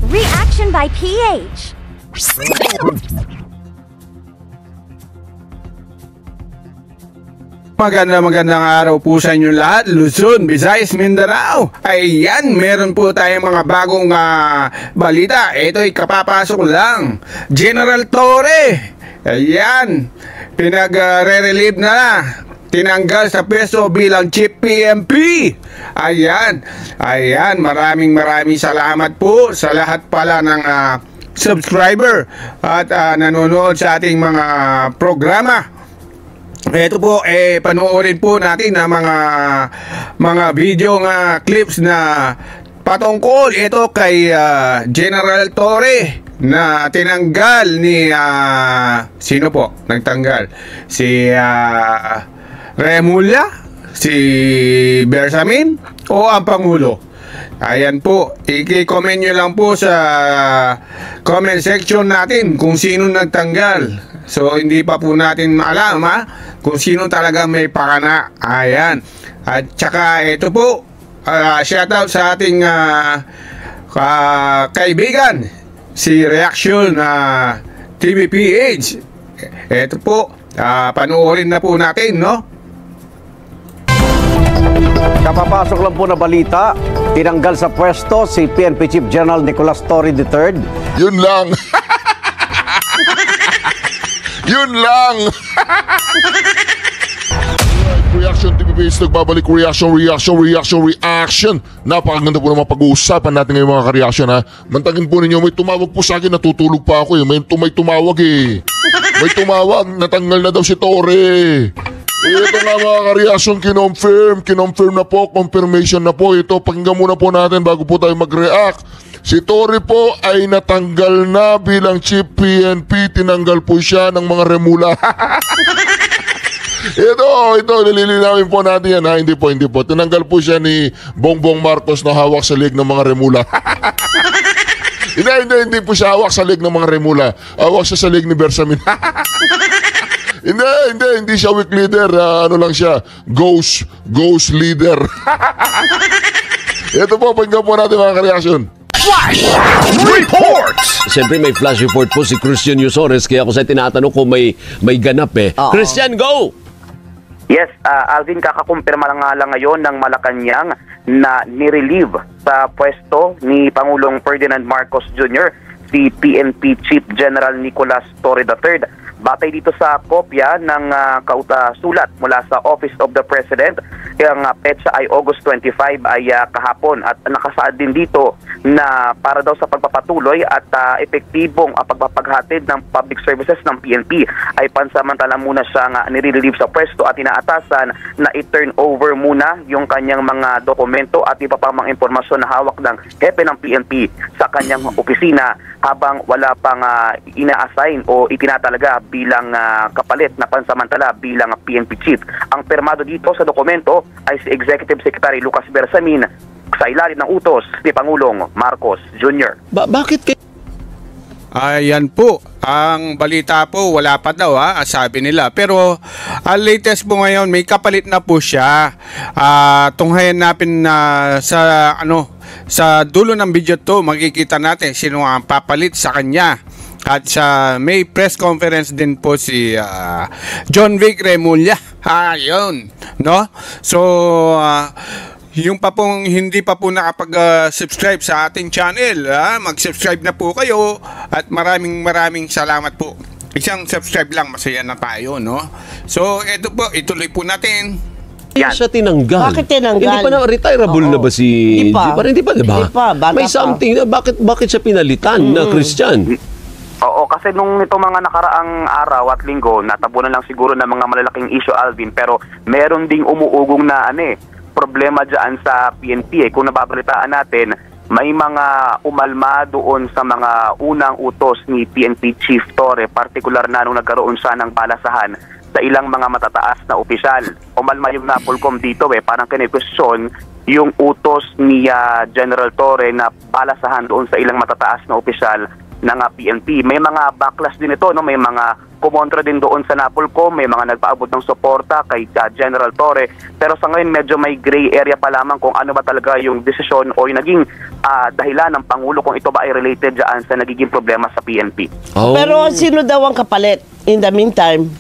Reaction by PH. Magandang araw po sa inyo lahat, Luzon, Visayas, Mindanao. Ayan, meron po tayong mga bagong balita. Ito'y kapapasok lang. General Torre, ayan, pinag-re-relieve na. Tinanggal sa peso bilang Chief PNP. Ayan, maraming salamat po sa lahat pala ng subscriber at nanonood sa ating mga programa. Ito po, panoorin po natin na mga video clips na patungkol ito kay General Torre na tinanggal ni sino po nagtanggal? Si Remulla, si Bersamin o ang Pangulo? Ayan po, i-comment nyo lang po sa comment section natin kung sino nagtanggal. So hindi pa po natin alam kung sino talaga may pakana. Ayan. At saka ito po, shoutout sa ating kaibigan, si Reaction TVPH. Ito po, panoorin na po natin, no? Kapapasok lang po na balita, tinanggal sa pwesto si PNP Chief General Nicolas Torre III. Yun lang. Yun lang. Reaction TVPH, nagbabalik reaction. Napakaganda po naman pag-uusapan natin ngayon mga ka-reaction ha. Mantagin po ninyo, may tumawag po sa akin, natutulog pa ako May tumawag May tumawag, natanggal na daw si Torre. Ito nga mga ka-reaction, kinonfirm na po, confirmation na po. Ito, pakinggan muna po natin bago po tayo mag-react. Si Torre po ay natanggal na bilang Chief PNP. Tinanggal po siya ng mga Remulla. Ito, nililinawin po natin yan ha. Hindi po. Tinanggal po siya ni Bongbong Marcos na hawak sa leg ng mga Remulla. Hindi po siya hawak sa leg ng mga Remulla. Hawak siya sa leg ni Bersamin. Hindi siya weak leader. Ano lang siya, ghost leader. Ito po, pakinggan po natin mga ka-reaction. Flash Report! Siyempre may flash report po si Christian Yusores, kaya ako sa tinatanong kung may ganap Christian, go! Yes, Alvin, kakakumpirma nga lang ngayon ng Malacanang na nirelieve sa pwesto ni Pangulong Ferdinand Marcos Jr. si PNP Chief General Nicolas Torre III. Batay dito sa kopya ng sulat mula sa Office of the President, ang petsa ay August 25 ay kahapon at nakasaad din dito na para daw sa pagpapatuloy at epektibong pagpapaghatid ng public services ng PNP ay pansamantala muna siyang nire-relieve sa pwesto at inaatasan na i-turn over muna yung kanyang mga dokumento at iba pang mga impormasyon na hawak ng hepe ng PNP sa kanyang opisina habang wala pang ina-assign o itinatalaga bilang kapalit na pansamantala bilang PNP chief. Ang permado dito sa dokumento ay si Executive Secretary Lucas Bersamin sa ilalim ng utos ni Pangulong Marcos Jr. Bakit Ayan po, ang balita po wala pa daw sabi nila. Pero ang latest po ngayon, may kapalit na po siya. Tunghayan natin sa dulo ng video to, makikita natin sino ang papalit sa kanya. At may press conference din po si John Vic Remulla. Ayun, no? So yung pa pong hindi pa po nakapag-subscribe sa ating channel, mag-subscribe na po kayo at maraming salamat po. Isang subscribe lang, masaya na tayo, no? So ito po, ituloy po natin. Yan. Siya tinanggal. Bakit tinanggal? Hindi pa na retirable na ba si Hindi pa. Hindi pa, diba? Hindi pa, bata may something. Bakit siya pinalitan na Christian? Oo, kasi nung ito mga nakaraang araw at linggo, natabunan lang siguro ng mga malalaking issue, Alvin, pero meron ding umuugong na problema dyan sa PNP. Kung nababalitaan natin, may mga umalma doon sa mga unang utos ni PNP Chief Torre, partikular na nung nagkaroon siya ng balasahan sa ilang mga matataas na opisyal. Umalma yung Napolcom dito parang kine-question yung utos ni General Torre na balasahan doon sa ilang matataas na opisyal ng PNP. May mga backlash din ito, no? May mga kumontra din doon sa NAPOLCOM, may mga nagpaabot ng suporta kay General Torre. Pero sa ngayon medyo may gray area pa lamang kung ano ba talaga yung desisyon o yung naging dahilan ng Pangulo kung ito ba ay related dyan sa nagiging problema sa PNP. Pero sino daw ang kapalit in the meantime?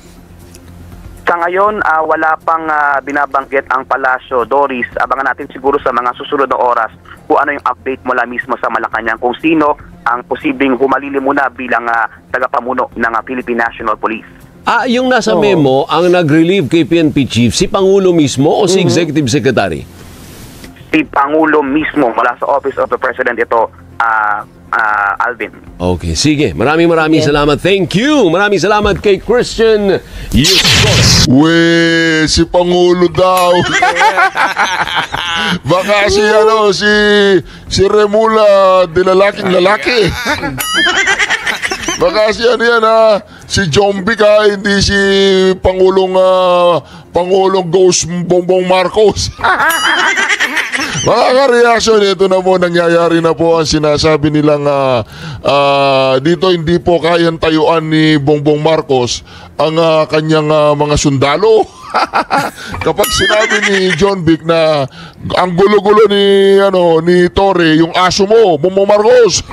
Sa ngayon, wala pang binabanggit ang Palasyo. Doris, abangan natin siguro sa mga susunod na oras kung ano yung update mula mismo sa Malacanang, kung sino ang posibleng humalili muna bilang tagapamuno ng Philippine National Police. Yung nasa memo, ang nag-relieve kay PNP Chief, si Pangulo mismo o si Executive Secretary? Si Pangulo mismo mula sa Office of the President ito, Alvin. Okay, sige. Maraming salamat. Thank you. Maraming salamat kay Christian Yusores. Si Pangulo daw. Baka si Remula de lalaki. Baka si si Jombik hindi si Pangulong Ghost Bongbong Marcos. Mga ka-reaction, ito na po, nangyayari na po ang sinasabi nilang dito hindi po kayang tayuan ni Bongbong Marcos ang kanyang mga sundalo. Kapag sinabi ni John Vic na ang gulo-gulo ni Torre, yung aso mo, Bongbong Marcos.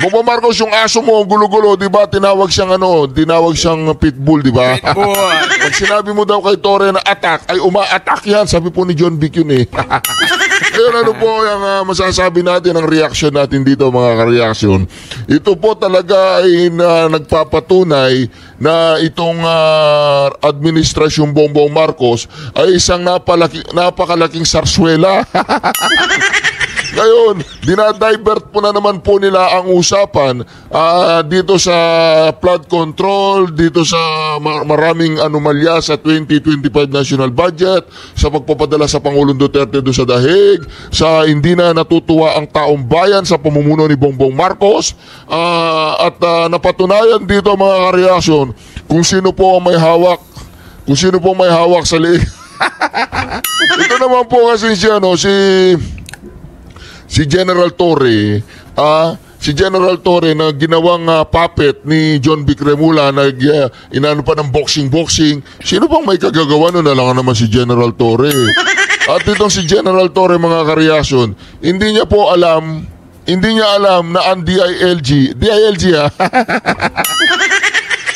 Bongbong Marcos, yung aso mo, ang gulo-gulo, di ba? Tinawag siyang pitbull, di ba? Pag sinabi mo daw kay Torre na attack, ay uma-attack yan. Sabi po ni John Vic yun eh. Ngayon, ano po yung masasabi natin, ang reaction natin dito, mga ka-reaction? Ito po talaga ay nagpapatunay na itong administrasyong Bongbong Marcos ay isang napakalaking sarswela. Ngayon, dinadivert po na naman po nila ang usapan dito sa flood control, dito sa maraming anomalya sa 2025 national budget, sa pagpapadala sa Pangulong Duterte doon sa dahig, sa hindi na natutuwa ang taong bayan sa pamumuno ni Bongbong Marcos, at napatunayan dito, mga kareaksyon, kung sino po ang may hawak sa liig. Ito naman po kasi si General Torre, General Torre na ginawang puppet ni John Vic Remula, inano pa ng boxing. Sino bang may kagagawa nun? Alam naman si General Torre. At itong si General Torre, mga kareaksyon, hindi niya alam na ang DILG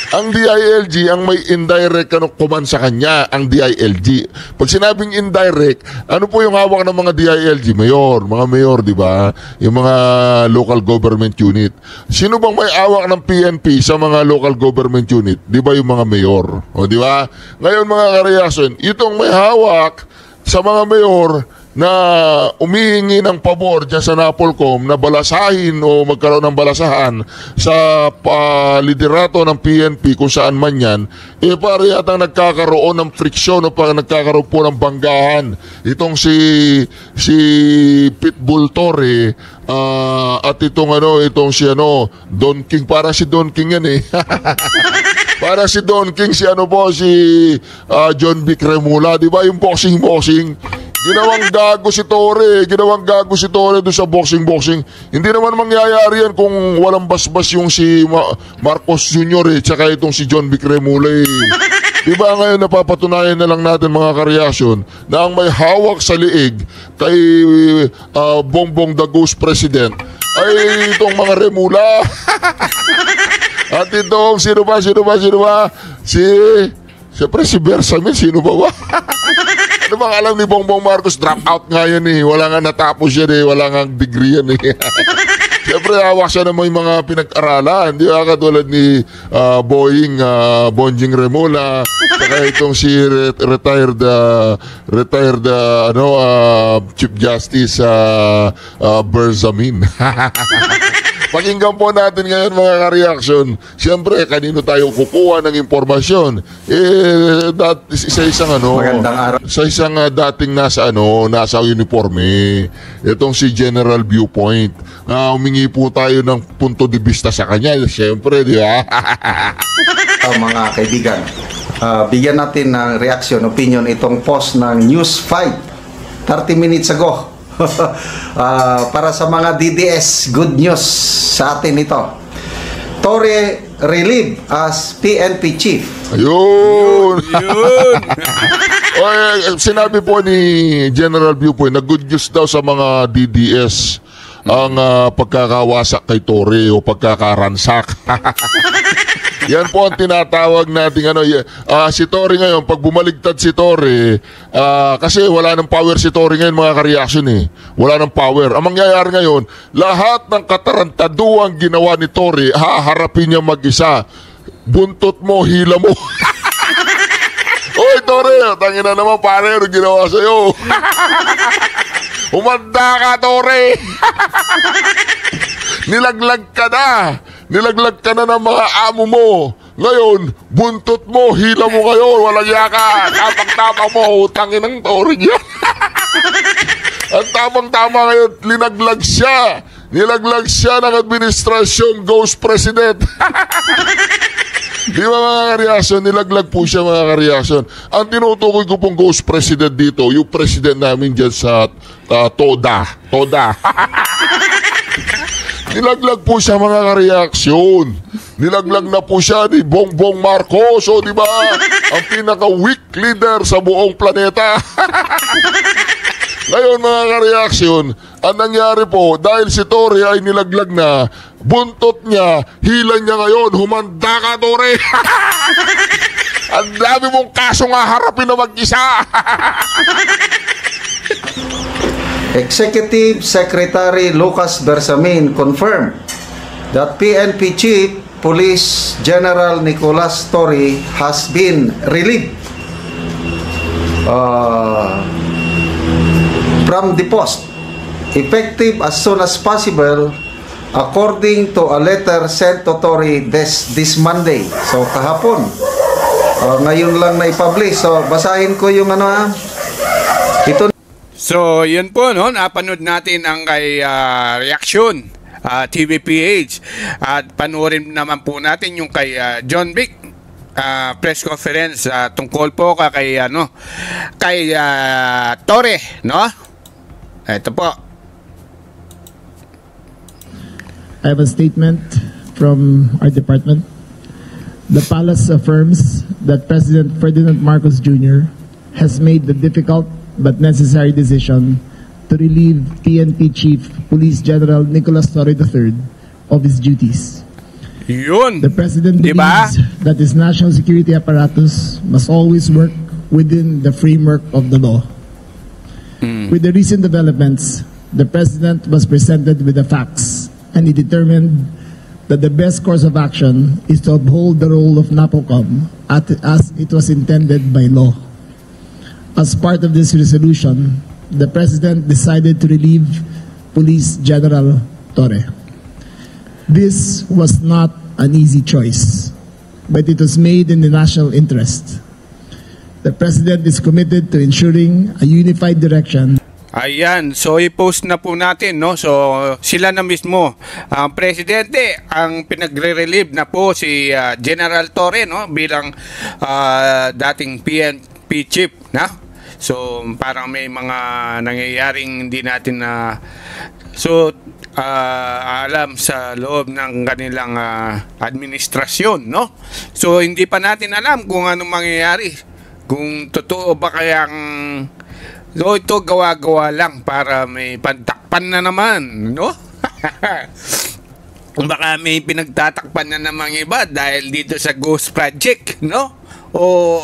ang DILG ang may indirect command sa kanya, ang DILG. Pag sinabing indirect, ano po yung hawak ng mga DILG? Mga mayor, di ba? Yung mga local government unit. Sino bang may hawak ng PNP sa mga local government unit? Di ba yung mga mayor? O di ba? Ngayon, mga kareaksyon, itong may hawak sa mga mayor na umihingi ng pabor dyan sa NAPOLCOM na balasahin o magkaroon ng balasahan sa liderato ng PNP kung saan man yan, para yatang nagkakaroon ng friksyon o nagkakaroon po ng banggahan. Itong si Pitbull Torre at itong si Don King, para si Don King yan eh. Para si Don King, si John Vic Remula, di ba yung boxing. Ginawang gago si Torre doon sa boxing. Hindi naman mangyayari yan kung walang basbas yung si Marcos Jr. tsaka itong si John Vic Remula Diba ngayon napapatunayan na lang natin, mga kareaksyon, na ang may hawak sa liig kay Bongbong the Ghost President ay itong mga Remula. At itong sino ba? Siyempre si Bersamin, sino ba? Ano bang alam ni Bongbong Marcos? Drop out nga yan eh. Wala nga natapos yan eh. Wala nga degree yan eh. Siyempre hawak siya na may mga pinag-aralan. Di ba? Katulad ni Bonjing Remula. Saka itong si retired Chief Justice Bersamin. Pakinggan po natin ngayon, mga ka-reaction. Siyempre, kanino tayo kukuha ng impormasyon? Sa isang dating nasa uniforme. Itong si General Viewpoint. Humingi po tayo ng punto de vista sa kanya. Siyempre, di ba? Mga kaibigan, bigyan natin ng reaction, opinion itong post ng News 5 30 minutes ago. Para sa mga DDS, good news sa atin ito. Torre relieved as PNP chief. Ayun! Sinabi po ni General Viewpoint na good news daw sa mga DDS ang pagkakawasak kay Torre o pagkakaransak. Yan po ang tinatawag natin si Torre ngayon, pag bumaligtad si Torre, kasi wala ng power si Torre ngayon mga ka-reaction Wala ng power. Ang mangyayari ngayon, lahat ng katarantaduang ginawa ni Torre, haharapin niya mag-isa. Buntot mo, hila mo. Oy, Torre, tangina naman pare, ano ginawa sa'yo? Umanda ka, Torre. Nilaglag ka na. Nilaglag ka na ng mga amo mo. Ngayon, buntot mo, hila mo ngayon, walang yaka. Tapang-tapang mo, utangin ng Torre niya. Ang tapang-tama ngayon, linaglag siya. Nilaglag siya ng administrasyon, ghost president. Di ba mga ka-reaction? Nilaglag po siya mga ka-reaction. Ang tinutukoy ko pong ghost president dito, yung president namin dyan sa Toda. Nilaglag po siya mga ka-reaksyon. Nilaglag na po siya ni Bongbong Marcos. O di ba? Ang pinaka-weak leader sa buong planeta. Ngayon mga ka-reaksyon, ang nangyari po, dahil si Torre ay nilaglag na, buntot niya, hilan niya ngayon, humanda ka Torre. Ang dami mong kaso nga harapin na mag-isa. Executive Secretary Lucas Bersamin confirmed that PNP Chief Police General Nicolas Torre has been relieved from the post, effective as soon as possible, according to a letter sent to Torre this Monday. So kahapon, ngayon lang na-publish. So basahin ko yung ito. So, yun po, no? Napanood natin ang kay reaction TVPH. At panoorin naman po natin yung kay John Vic press conference tungkol po kay Torre, no? Ito po. I have a statement from our department. The palace affirms that President Ferdinand Marcos Jr. has made the difficult but necessary decision to relieve PNP Chief Police General Nicolas Torre III of his duties. Yun. The President believes that his national security apparatus must always work within the framework of the law. With the recent developments, the President was presented with the facts, and he determined that the best course of action is to uphold the role of NAPOCOM as it was intended by law. As part of this resolution, the President decided to relieve Police General Torre. This was not an easy choice, but it was made in the national interest. The President is committed to ensuring a unified direction. Ayan, so i-post na po natin, no? So sila na mismo ang presidente ang pinagre-relieve na po si General Torre, no, bilang dating PNP chief, na. So parang may mga nangyayaring hindi natin na alam sa loob ng kanilang administrasyon, no? So hindi pa natin alam kung anong mangyayari, kung totoo ba kayang ito gawa-gawa lang para may pantakpan na naman, no? Baka may pinagtatakpan na namang iba dahil dito sa Ghost Project, no? O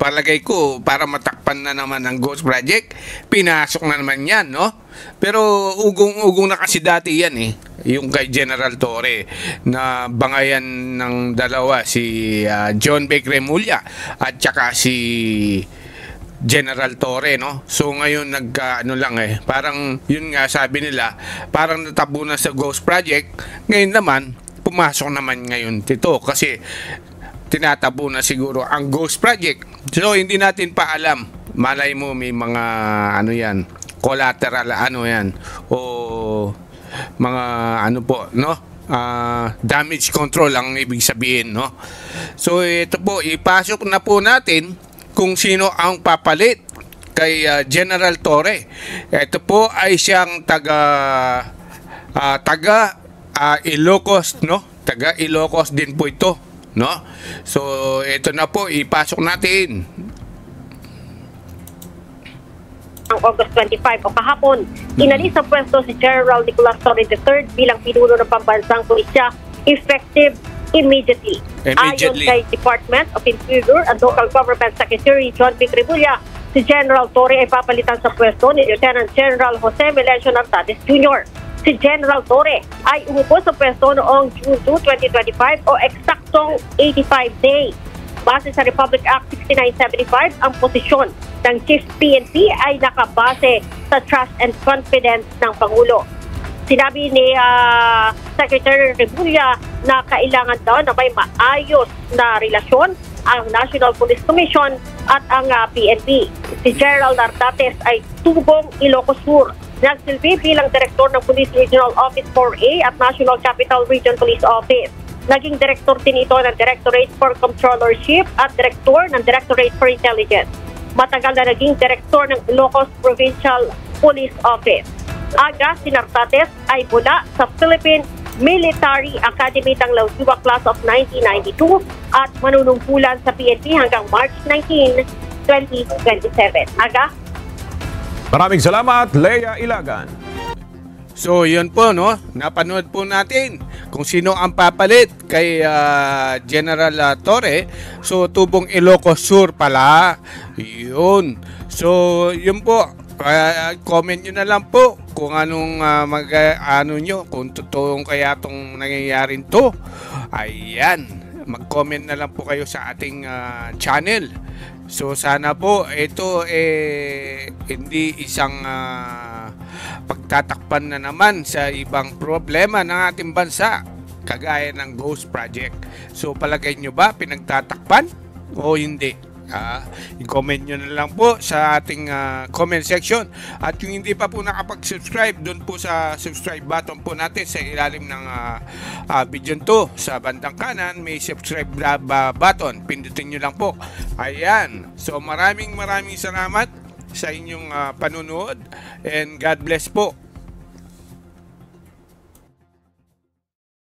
palagay ko para matakpan na naman ang Ghost Project, pinasok na naman yan, no? Pero ugong-ugong na kasi dati yan yung kay General Torre na bangayan ng dalawa, si John Vic Remulla at saka si General Torre, no? So ngayon parang yun nga sabi nila, parang natabo na sa Ghost Project. Ngayon naman pumasok naman ngayon dito kasi tinatabo na siguro ang Ghost Project. So hindi natin pa alam, malay mo may mga collateral o mga damage control ang ibig sabihin, no? So ito po, ipasok na po natin kung sino ang papalit kay General Torre. Ito po ay siyang taga Ilocos, no? Taga Ilocos din po ito, no? So ito na po, ipasok natin. Ang August 25 o kahapon, inalis sa pwesto si General Nicolas Torre III bilang pinuno ng pambansang pulisya effective immediately. Ayon kay Department of Interior and Local Government Secretary John Vic Rebulla, si General Torre ay papalitan sa pwesto ni Lieutenant General Jose Melencio Nartates Jr. Si General Torre ay umupo sa pwesto noong June 2, 2025 o eksaktong 85 days. Base sa Republic Act 6975, ang posisyon ng Chief PNP ay nakabase sa trust and confidence ng Pangulo. Sinabi ni Secretary Rebulla na kailangan daw na may maayos na relasyon ang National Police Commission at ang PNP. Si General Nartates ay tubong Ilocos Sur. Nagsilbi bilang Direktor ng Police Regional Office 4A at National Capital Region Police Office. Naging Direktor din ito ng Directorate for Controllership at Direktor ng Directorate for Intelligence. Matagal na naging Direktor ng Ilocos Provincial Police Office. Aga, si Nartates ay mula sa Philippine Military Academy Tanglaw-Suba Class of 1992 at manunungkulan sa PNP hanggang March 19, 2027. Aga? Maraming salamat, Lea Ilagan. So yun po, no? Napanood po natin kung sino ang papalit kay General Torre. So tubong Ilocos Sur pala. Yun. So yun po. Comment nyo na lang po kung anong ano nyo, kung totoong kaya itong nangyayarin to. Ayan. Mag-comment na lang po kayo sa ating channel. So sana po ito hindi isang pagtatakpan na naman sa ibang problema ng ating bansa kagaya ng Ghost Project. So palagay nyo ba pinagtatakpan o hindi? I-comment nyo na lang po sa ating comment section. At yung hindi pa po nakapag-subscribe, doon po sa subscribe button po natin sa ilalim ng video to. Sa bandang kanan may subscribe button, pindutin nyo lang po. Ayan. So maraming salamat sa inyong panunood and God bless po.